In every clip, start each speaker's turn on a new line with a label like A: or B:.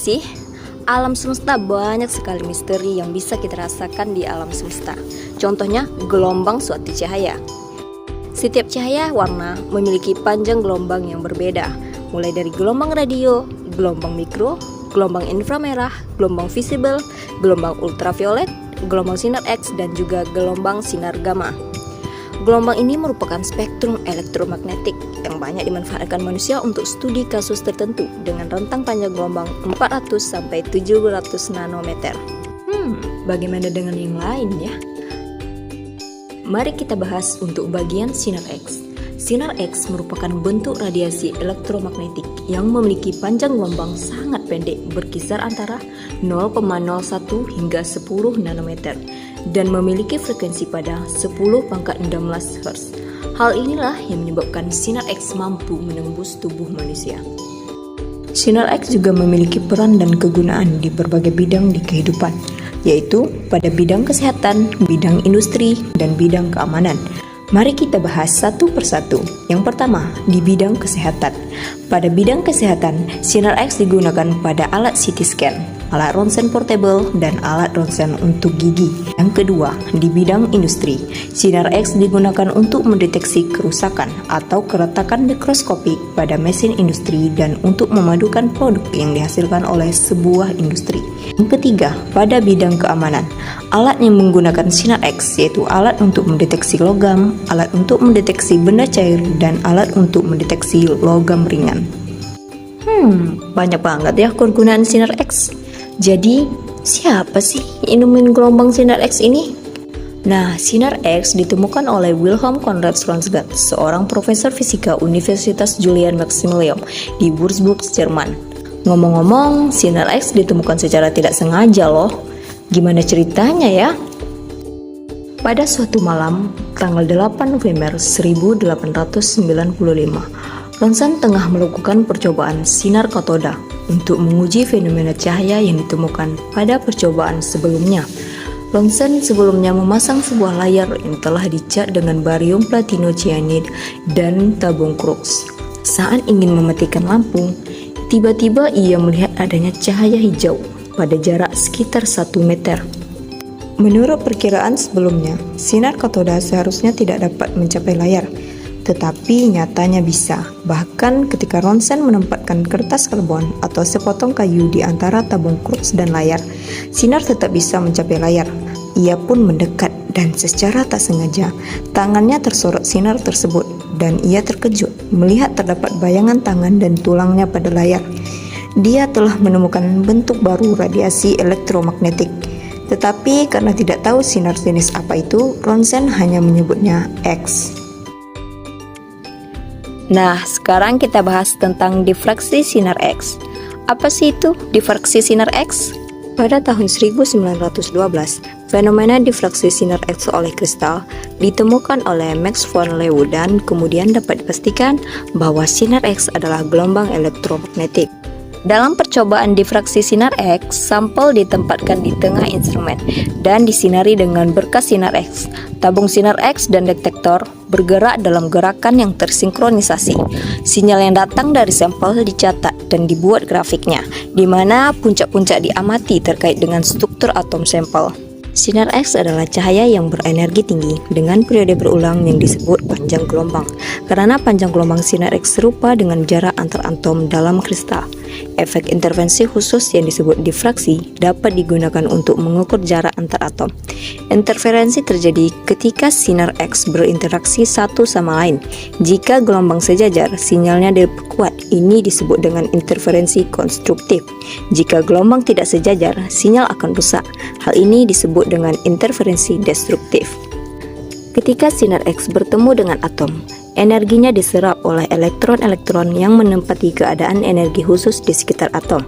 A: sih? Alam semesta banyak sekali misteri yang bisa kita rasakan di alam semesta. Contohnya, gelombang suatu cahaya. Setiap cahaya warna memiliki panjang gelombang yang berbeda, mulai dari gelombang radio, gelombang mikro, gelombang inframerah, gelombang visible, gelombang ultraviolet, gelombang sinar X, dan juga gelombang sinar gamma. Gelombang ini merupakan spektrum elektromagnetik yang banyak dimanfaatkan manusia untuk studi kasus tertentu dengan rentang panjang gelombang 400 sampai 700 nanometer. Bagaimana dengan yang lain ya? Mari kita bahas untuk bagian sinar X. Sinar X merupakan bentuk radiasi elektromagnetik yang memiliki panjang gelombang sangat pendek berkisar antara 0,01 hingga 10 nanometer dan memiliki frekuensi pada 10⁻16 Hz. Hal inilah yang menyebabkan sinar X mampu menembus tubuh manusia. Sinar X juga memiliki peran dan kegunaan di berbagai bidang di kehidupan, yaitu pada bidang kesehatan, bidang industri, dan bidang keamanan. Mari kita bahas satu persatu. Yang pertama, di bidang kesehatan. Pada bidang kesehatan, sinar X digunakan pada alat CT scan, alat ronsen portable, dan alat ronsen untuk gigi. Yang kedua, di bidang industri, sinar X digunakan untuk mendeteksi kerusakan atau keretakan mikroskopik pada mesin industri dan untuk memadukan produk yang dihasilkan oleh sebuah industri. Yang ketiga, pada bidang keamanan, alat yang menggunakan sinar X yaitu alat untuk mendeteksi logam, alat untuk mendeteksi benda cair, dan alat untuk mendeteksi logam ringan. Banyak banget ya kegunaan sinar X. Jadi, siapa sih yang nemuin gelombang sinar X ini? Nah, sinar X ditemukan oleh Wilhelm Conrad Röntgen, seorang profesor fisika Universitas Julian Maximilian di Würzburg, Jerman. Ngomong-ngomong, sinar X ditemukan secara tidak sengaja loh. Gimana ceritanya ya? Pada suatu malam, tanggal 8 November 1895, Röntgen tengah melakukan percobaan sinar katoda untuk menguji fenomena cahaya yang ditemukan pada percobaan sebelumnya. Röntgen sebelumnya memasang sebuah layar yang telah dicat dengan barium platino cyanide dan tabung Crookes. Saat ingin mematikan lampu, tiba-tiba ia melihat adanya cahaya hijau pada jarak sekitar 1 meter. Menurut perkiraan sebelumnya, sinar katoda seharusnya tidak dapat mencapai layar, tetapi nyatanya bisa. Bahkan ketika Röntgen menempatkan kertas karbon atau sepotong kayu di antara tabung Crookes dan layar, sinar tetap bisa mencapai layar. Ia pun mendekat dan secara tak sengaja, tangannya tersorot sinar tersebut dan ia terkejut melihat terdapat bayangan tangan dan tulangnya pada layar. Dia telah menemukan bentuk baru radiasi elektromagnetik. Tetapi karena tidak tahu sinar jenis apa itu, Röntgen hanya menyebutnya X. Nah, sekarang kita bahas tentang difraksi sinar X. Apa sih itu difraksi sinar X? Pada tahun 1912, fenomena difraksi sinar X oleh kristal ditemukan oleh Max von Leeuwen, kemudian dapat dipastikan bahwa sinar X adalah gelombang elektromagnetik. Dalam percobaan difraksi sinar X, sampel ditempatkan di tengah instrumen dan disinari dengan berkas sinar X. Tabung sinar X dan detektor bergerak dalam gerakan yang tersinkronisasi. Sinyal yang datang dari sampel dicatat dan dibuat grafiknya, di mana puncak-puncak diamati terkait dengan struktur atom sampel. Sinar X adalah cahaya yang berenergi tinggi dengan periode berulang yang disebut panjang gelombang, karena panjang gelombang sinar X serupa dengan jarak antar atom dalam kristal. Efek intervensi khusus yang disebut difraksi dapat digunakan untuk mengukur jarak antar atom. Interferensi terjadi ketika sinar X berinteraksi satu sama lain. Jika gelombang sejajar, sinyalnya diperkuat. Ini disebut dengan interferensi konstruktif. Jika gelombang tidak sejajar, sinyal akan rusak. Hal ini disebut dengan interferensi destruktif. Ketika sinar X bertemu dengan atom, energinya diserap oleh elektron-elektron yang menempati keadaan energi khusus di sekitar atom.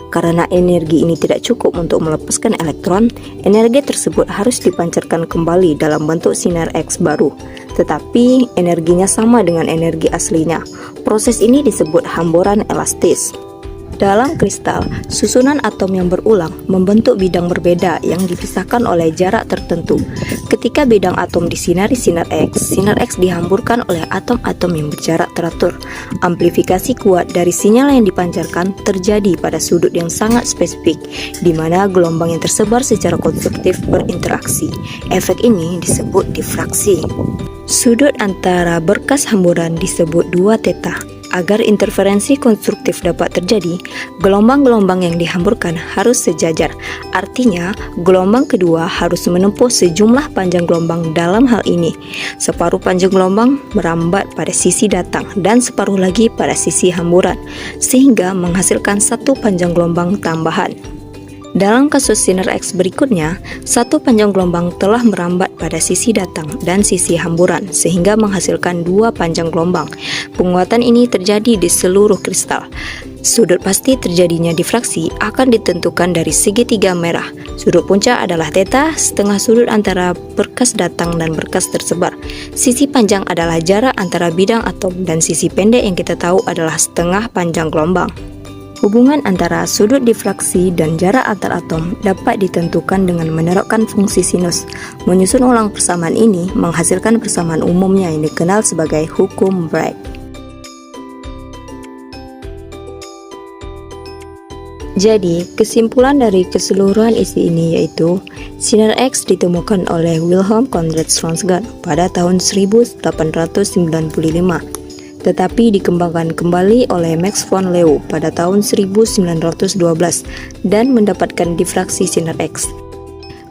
A: Karena energi ini tidak cukup untuk melepaskan elektron, energi tersebut harus dipancarkan kembali dalam bentuk sinar X baru. Tetapi energinya sama dengan energi aslinya. Proses ini disebut hamburan elastis. Dalam kristal, susunan atom yang berulang membentuk bidang berbeda yang dipisahkan oleh jarak tertentu. Ketika bidang atom disinari sinar X dihamburkan oleh atom-atom yang berjarak teratur. Amplifikasi kuat dari sinyal yang dipancarkan terjadi pada sudut yang sangat spesifik, di mana gelombang yang tersebar secara konstruktif berinteraksi. Efek ini disebut difraksi. Sudut antara berkas hamburan disebut 2 theta. Agar interferensi konstruktif dapat terjadi, gelombang-gelombang yang dihamburkan harus sejajar. Artinya, gelombang kedua harus menempuh sejumlah panjang gelombang dalam hal ini. Separuh panjang gelombang merambat pada sisi datang dan separuh lagi pada sisi hamburan, sehingga menghasilkan satu panjang gelombang tambahan. Dalam kasus sinar X berikutnya, satu panjang gelombang telah merambat pada sisi datang dan sisi hamburan sehingga menghasilkan 2 panjang gelombang. Penguatan ini terjadi di seluruh kristal. Sudut pasti terjadinya difraksi akan ditentukan dari segitiga merah. Sudut puncak adalah theta, setengah sudut antara berkas datang dan berkas tersebar. Sisi panjang adalah jarak antara bidang atom dan sisi pendek yang kita tahu adalah setengah panjang gelombang. Hubungan antara sudut difraksi dan jarak antar atom dapat ditentukan dengan menerapkan fungsi sinus. Menyusun ulang persamaan ini menghasilkan persamaan umumnya yang dikenal sebagai hukum Bragg. Jadi, kesimpulan dari keseluruhan isi ini yaitu sinar X ditemukan oleh Wilhelm Conrad Röntgen pada tahun 1895. Tetapi dikembangkan kembali oleh Max von Leo pada tahun 1912 dan mendapatkan difraksi sinar X.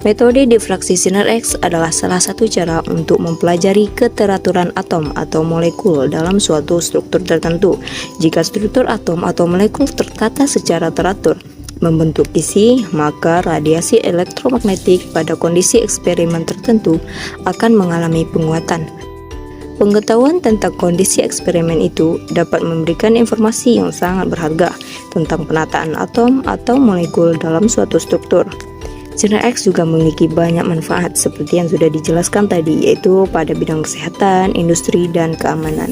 A: Metode difraksi sinar X adalah salah satu cara untuk mempelajari keteraturan atom atau molekul dalam suatu struktur tertentu. Jika struktur atom atau molekul tertata secara teratur, membentuk isi, maka radiasi elektromagnetik pada kondisi eksperimen tertentu akan mengalami penguatan. Pengetahuan tentang kondisi eksperimen itu dapat memberikan informasi yang sangat berharga tentang penataan atom atau molekul dalam suatu struktur. Sinar X juga memiliki banyak manfaat seperti yang sudah dijelaskan tadi, yaitu pada bidang kesehatan, industri, dan keamanan.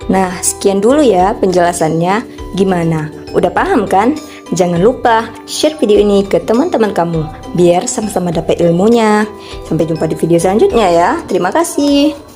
A: Nah, sekian dulu ya penjelasannya. Gimana? Udah paham kan? Jangan lupa share video ini ke teman-teman kamu biar sama-sama dapat ilmunya. Sampai jumpa di video selanjutnya ya. Terima kasih.